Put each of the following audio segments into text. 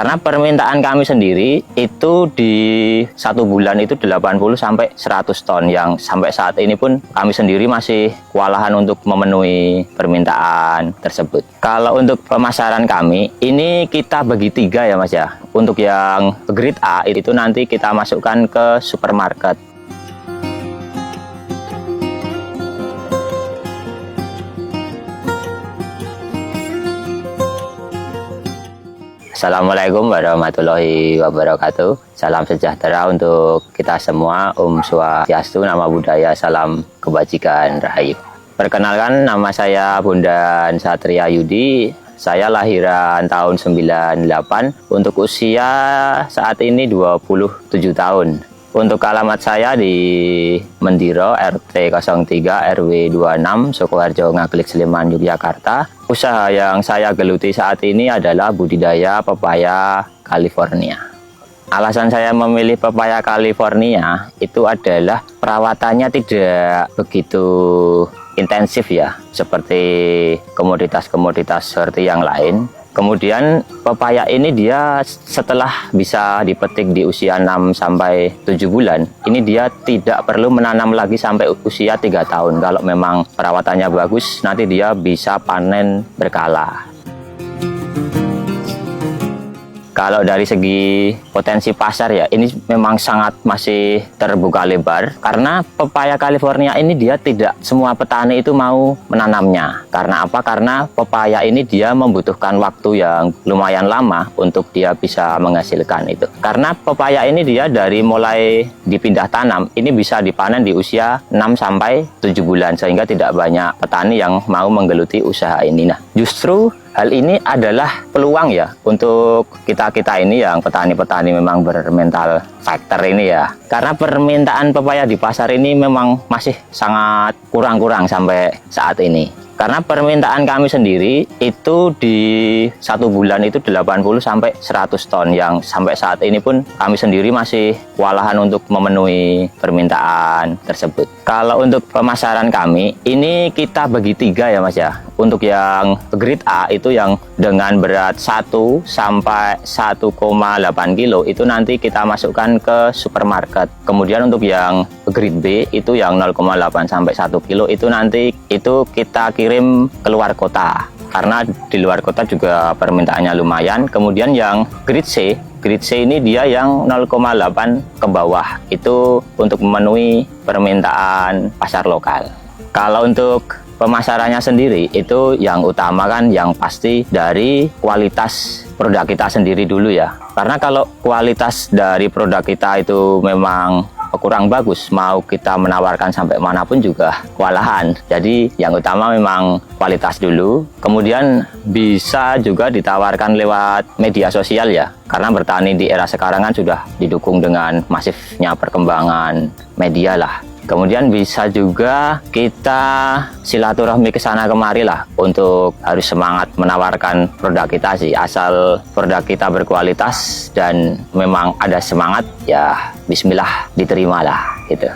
Karena permintaan kami sendiri itu di 1 bulan itu 80 sampai 100 ton yang sampai saat ini pun kami sendiri masih kewalahan untuk memenuhi permintaan tersebut. Kalau untuk pemasaran kami, ini kita bagi 3 ya Mas ya. Untuk yang grade A itu nanti kita masukkan ke supermarket. Assalamualaikum warahmatullahi wabarakatuh. Salam sejahtera untuk kita semua. Om Swastiastu, nama budaya, salam kebajikan rahayu. Perkenalkan, nama saya Bondan Satria Yudi. Saya lahiran tahun 98. Untuk usia saat ini 27 tahun. Untuk alamat saya di Mendiro, RT 03 RW 26, Sukoharjo, Ngaglik, Sleman, Yogyakarta. Usaha yang saya geluti saat ini adalah budidaya pepaya California. Alasan saya memilih pepaya California itu adalah perawatannya tidak begitu intensif ya, seperti komoditas-komoditas seperti yang lain. Kemudian pepaya ini dia setelah bisa dipetik di usia 6 sampai 7 bulan, ini dia tidak perlu menanam lagi sampai usia 3 tahun. Kalau memang perawatannya bagus, nanti dia bisa panen berkala. Kalau dari segi potensi pasar ya, ini memang sangat masih terbuka lebar. Karena pepaya California ini dia tidak semua petani itu mau menanamnya. Karena apa? Karena pepaya ini dia membutuhkan waktu yang lumayan lama untuk dia bisa menghasilkan itu. Karena pepaya ini dia dari mulai dipindah tanam, ini bisa dipanen di usia 6 sampai 7 bulan. Sehingga tidak banyak petani yang mau menggeluti usaha ini. Nah, justru hal ini adalah peluang ya untuk kita ini yang petani-petani memang bermental fighter ini ya. Karena permintaan pepaya di pasar ini memang masih sangat kurang-kurang sampai saat ini. Karena permintaan kami sendiri itu di 1 bulan itu 80 sampai 100 ton yang sampai saat ini pun kami sendiri masih kewalahan untuk memenuhi permintaan tersebut. Kalau untuk pemasaran kami, ini kita bagi 3 ya Mas ya. Untuk yang grade A itu yang dengan berat 1 sampai 1,8 kilo itu nanti kita masukkan ke supermarket. Kemudian untuk yang grade B itu yang 0,8 sampai 1 kilo itu nanti itu kita kirim keluar kota. Karena di luar kota juga permintaannya lumayan. Kemudian yang grade C ini dia yang 0,8 ke bawah. Itu untuk memenuhi permintaan pasar lokal. Kalau untuk pemasarannya sendiri itu yang utama kan yang pasti dari kualitas produk kita sendiri dulu ya. Karena kalau kualitas dari produk kita itu memang kurang bagus, mau kita menawarkan sampai manapun juga kewalahan. Jadi yang utama memang kualitas dulu, kemudian bisa juga ditawarkan lewat media sosial ya. Karena bertani di era sekarang kan sudah didukung dengan masifnya perkembangan media lah. Kemudian bisa juga kita silaturahmi ke sana kemari lah untuk harus semangat menawarkan produk kita sih. Asal produk kita berkualitas dan memang ada semangat ya bismillah diterimalah gitu.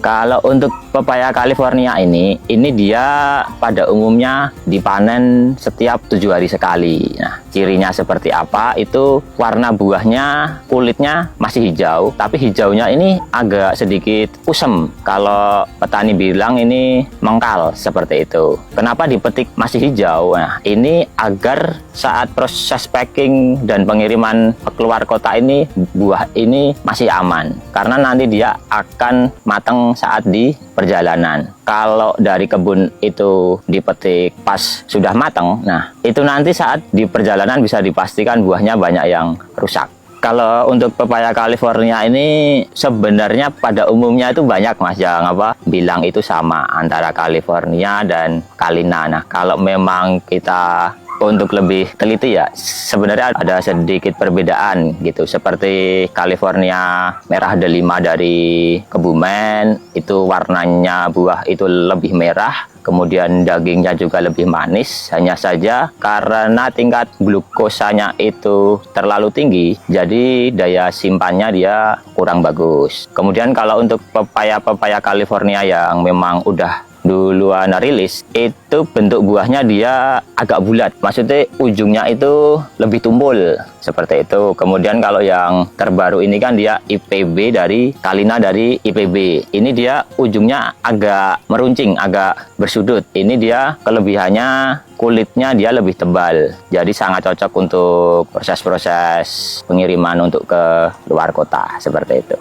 Kalau untuk pepaya California ini dia pada umumnya dipanen setiap 7 hari sekali. Nah, cirinya seperti apa? Itu warna buahnya, kulitnya masih hijau, tapi hijaunya ini agak sedikit kusem. Kalau petani bilang ini mengkal seperti itu. Kenapa dipetik masih hijau? Nah, ini agar saat proses packing dan pengiriman keluar kota ini buah ini masih aman. Karena nanti dia akan matang saat di perjalanan. Kalau dari kebun itu dipetik pas sudah matang, nah itu nanti saat di perjalanan bisa dipastikan buahnya banyak yang rusak. Kalau untuk pepaya California ini sebenarnya pada umumnya itu banyak Mas yang bilang itu sama antara California dan Kalina. Nah, kalau memang kita untuk lebih teliti ya, sebenarnya ada sedikit perbedaan gitu. Seperti California merah delima dari Kebumen, itu warnanya buah itu lebih merah. Kemudian dagingnya juga lebih manis, hanya saja karena tingkat glukosanya itu terlalu tinggi, jadi daya simpannya dia kurang bagus. Kemudian kalau untuk pepaya California yang memang udah duluan rilis, itu bentuk buahnya dia agak bulat. Maksudnya ujungnya itu lebih tumpul seperti itu. Kemudian kalau yang terbaru ini kan dia IPB dari Kalina dari IPB. Ini dia ujungnya agak meruncing, agak bersudut. Ini dia kelebihannya kulitnya dia lebih tebal. Jadi sangat cocok untuk proses-proses pengiriman untuk ke luar kota seperti itu.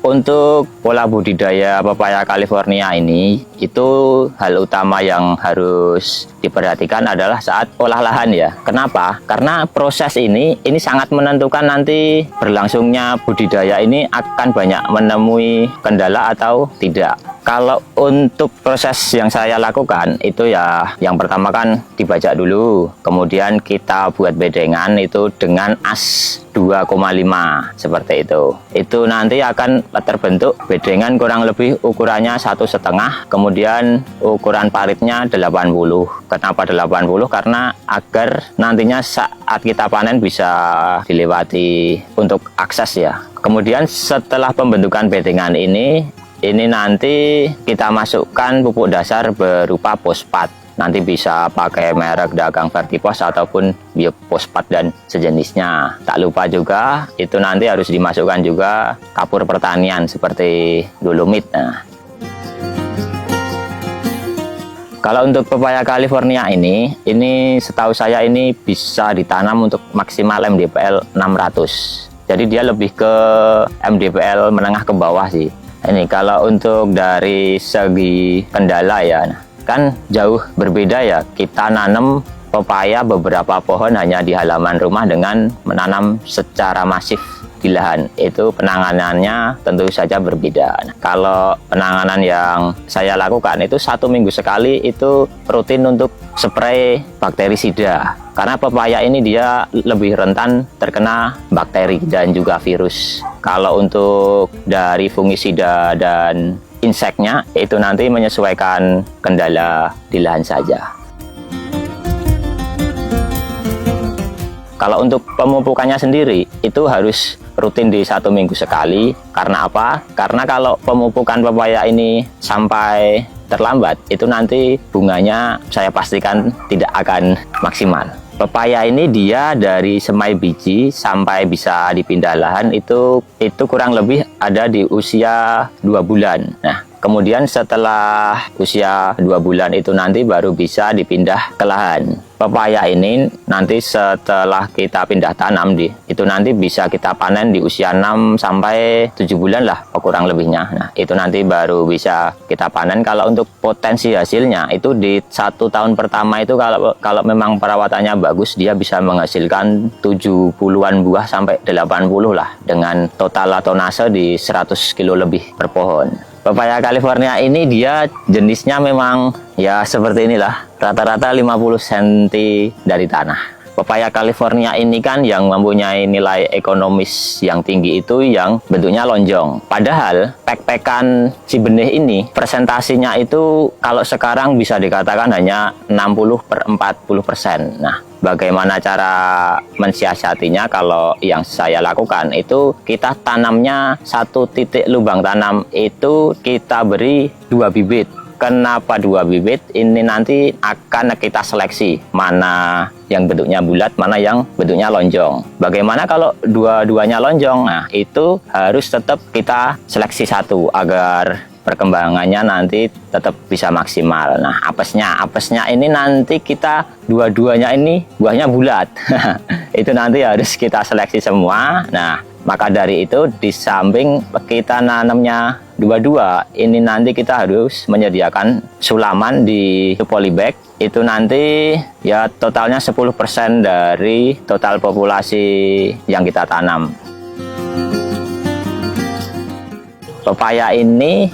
Untuk pola budidaya pepaya California ini, itu hal utama yang harus diperhatikan adalah saat olah lahan ya. Kenapa? Karena proses ini sangat menentukan nanti berlangsungnya budidaya ini akan banyak menemui kendala atau tidak. Kalau untuk proses yang saya lakukan itu ya, yang pertama kan dibajak dulu, kemudian kita buat bedengan itu dengan as 2,5 seperti itu. Itu nanti akan terbentuk bedengan kurang lebih ukurannya 1,5, kemudian ukuran paritnya 80. Kenapa 80? Karena agar nantinya saat kita panen bisa dilewati untuk akses ya. Kemudian setelah pembentukan bedengan ini nanti kita masukkan pupuk dasar berupa fosfat. Nanti bisa pakai merek dagang Vertipos ataupun biofosfat dan sejenisnya. Tak lupa juga itu nanti harus dimasukkan juga kapur pertanian seperti dolomit. Nah, kalau untuk pepaya California ini setahu saya ini bisa ditanam untuk maksimal MDPL 600. Jadi dia lebih ke MDPL menengah ke bawah sih. Ini kalau untuk dari segi kendala ya, kan jauh berbeda ya. Kita nanam pepaya beberapa pohon hanya di halaman rumah dengan menanam secara masif di lahan. Itu penanganannya tentu saja berbeda. Nah, kalau penanganan yang saya lakukan itu 1 minggu sekali itu rutin untuk spray bakterisida. Karena pepaya ini dia lebih rentan terkena bakteri dan juga virus. Kalau untuk dari fungisida dan inseknya itu nanti menyesuaikan kendala di lahan saja. Kalau untuk pemupukannya sendiri itu harus rutin di 1 minggu sekali. Karena apa? Karena kalau pemupukan pepaya ini sampai terlambat itu nanti bunganya saya pastikan tidak akan maksimal. Pepaya ini dia dari semai biji sampai bisa dipindah lahan itu kurang lebih ada di usia 2 bulan. Nah, kemudian setelah usia 2 bulan itu nanti baru bisa dipindah ke lahan. Pepaya ini nanti setelah kita pindah tanam itu nanti bisa kita panen di usia 6 sampai 7 bulan lah kurang lebihnya. Nah, itu nanti baru bisa kita panen. Kalau untuk potensi hasilnya itu di 1 tahun pertama itu kalau memang perawatannya bagus dia bisa menghasilkan 70-an buah sampai 80 lah dengan total tonase di 100 kilo lebih per pohon. Pepaya California ini dia jenisnya memang ya seperti inilah, rata-rata 50 cm dari tanah. Pepaya California ini kan yang mempunyai nilai ekonomis yang tinggi itu yang bentuknya lonjong. Padahal pek-pekan si benih ini presentasinya itu kalau sekarang bisa dikatakan hanya 60/40%. Nah, bagaimana cara mensiasatinya? Kalau yang saya lakukan itu kita tanamnya 1 titik lubang tanam itu kita beri 2 bibit. Kenapa 2 bibit? Ini nanti akan kita seleksi mana yang bentuknya bulat, mana yang bentuknya lonjong. Bagaimana kalau dua-duanya lonjong? Nah, itu harus tetap kita seleksi 1 agar perkembangannya nanti tetap bisa maksimal. Nah, apesnya ini nanti kita dua-duanya ini buahnya bulat. Itu nanti harus kita seleksi semua. Nah, maka dari itu di samping kita nanamnya dua-dua, ini nanti kita harus menyediakan sulaman di polybag. Itu nanti ya totalnya 10% dari total populasi yang kita tanam. Pepaya ini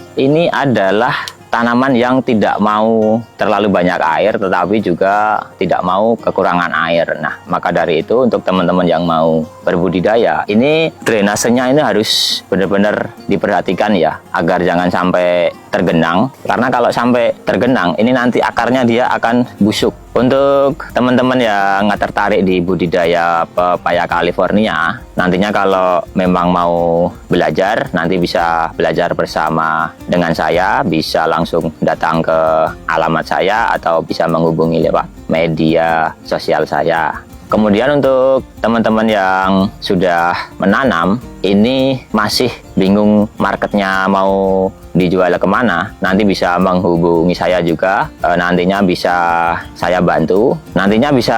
adalah tanaman yang tidak mau terlalu banyak air, tetapi juga tidak mau kekurangan air. Nah, maka dari itu untuk teman-teman yang mau berbudidaya, ini drainasenya ini harus benar-benar diperhatikan ya, agar jangan sampai tergenang. Karena kalau sampai tergenang, ini nanti akarnya dia akan busuk. Untuk teman-teman yang nggak tertarik di budidaya pepaya California, nantinya kalau memang mau belajar, nanti bisa belajar bersama dengan saya, bisa langsung datang ke alamat saya atau bisa menghubungi lewat media sosial saya. Kemudian untuk teman-teman yang sudah menanam, ini masih bingung marketnya mau dijual kemana, nanti bisa menghubungi saya juga, nantinya bisa saya bantu. Nantinya bisa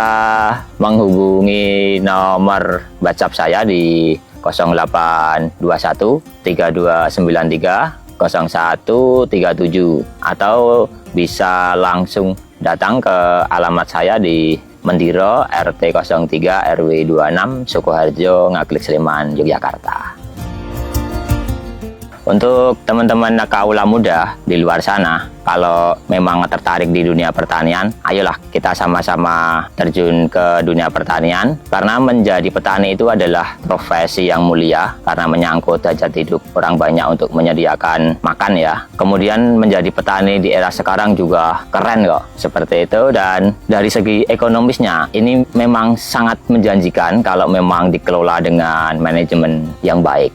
menghubungi nomor WhatsApp saya di 0821 3293 0137 atau bisa langsung datang ke alamat saya di Mendiro RT 03 RW 26 Sukoharjo, Ngaglik, Sleman, Yogyakarta. Untuk teman-teman kaula muda di luar sana, kalau memang tertarik di dunia pertanian, ayolah kita sama-sama terjun ke dunia pertanian, karena menjadi petani itu adalah profesi yang mulia karena menyangkut hajat hidup orang banyak untuk menyediakan makan ya. Kemudian menjadi petani di era sekarang juga keren kok, seperti itu. Dan dari segi ekonomisnya ini memang sangat menjanjikan kalau memang dikelola dengan manajemen yang baik.